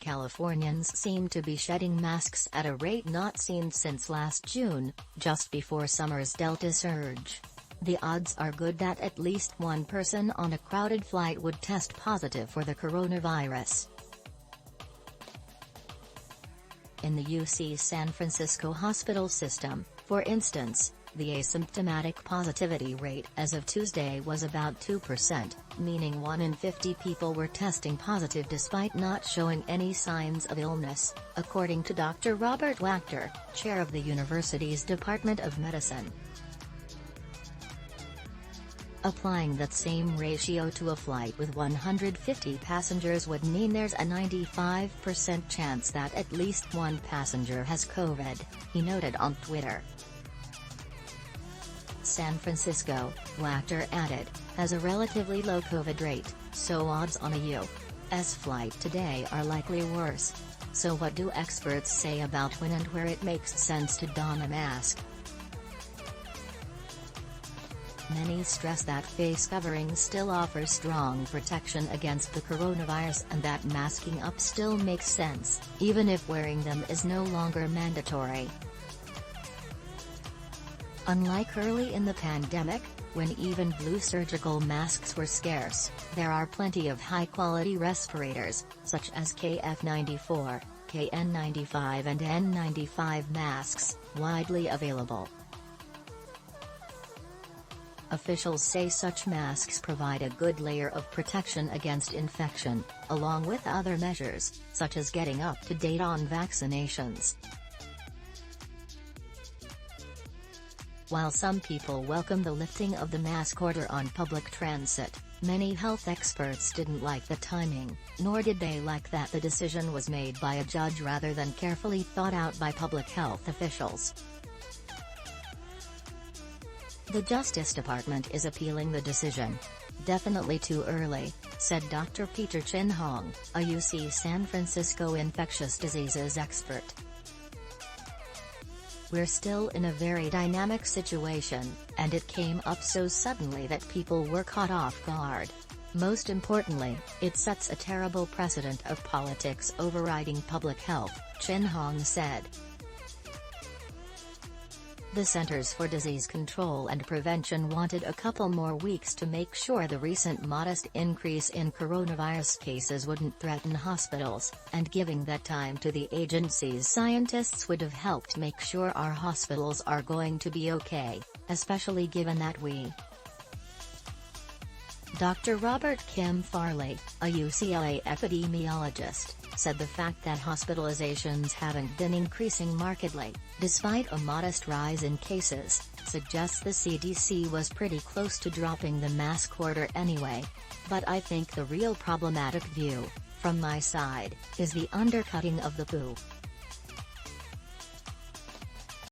Californians seem to be shedding masks at a rate not seen since last June, just before summer's Delta surge. The odds are good that at least one person on a crowded flight would test positive for the coronavirus. In the UC San Francisco hospital system, for instance, the asymptomatic positivity rate as of Tuesday was about 2%, meaning 1 in 50 people were testing positive despite not showing any signs of illness, according to Dr. Robert Wachter, chair of the university's Department of Medicine. Applying that same ratio to a flight with 150 passengers would mean there's a 95% chance that at least one passenger has COVID, he noted on Twitter. San Francisco, Wachter added, has a relatively low COVID rate, so odds on a U.S. flight today are likely worse. So what do experts say about when and where it makes sense to don a mask? Many stress that face covering still offers strong protection against the coronavirus and that masking up still makes sense, even if wearing them is no longer mandatory. Unlike early in the pandemic, when even blue surgical masks were scarce, there are plenty of high-quality respirators, such as KF94, KN95 and N95 masks, widely available. Officials say such masks provide a good layer of protection against infection, along with other measures, such as getting up to date on vaccinations. While some people welcome the lifting of the mask order on public transit, many health experts didn't like the timing, nor did they like that the decision was made by a judge rather than carefully thought out by public health officials. The Justice Department is appealing the decision. Definitely too early, said Dr. Peter Chin Hong, a UC San Francisco infectious diseases expert. We're still in a very dynamic situation, and it came up so suddenly that people were caught off guard. Most importantly, it sets a terrible precedent of politics overriding public health, Chin Hong said. The Centers for Disease Control and Prevention wanted a couple more weeks to make sure the recent modest increase in coronavirus cases wouldn't threaten hospitals, and giving that time to the agency's scientists would have helped make sure our hospitals are going to be okay, especially given that Dr. Robert Kim Farley, a UCLA epidemiologist, said the fact that hospitalizations haven't been increasing markedly, despite a modest rise in cases, suggests the CDC was pretty close to dropping the mask order anyway. But I think the real problematic view, from my side, is the undercutting of the WHO.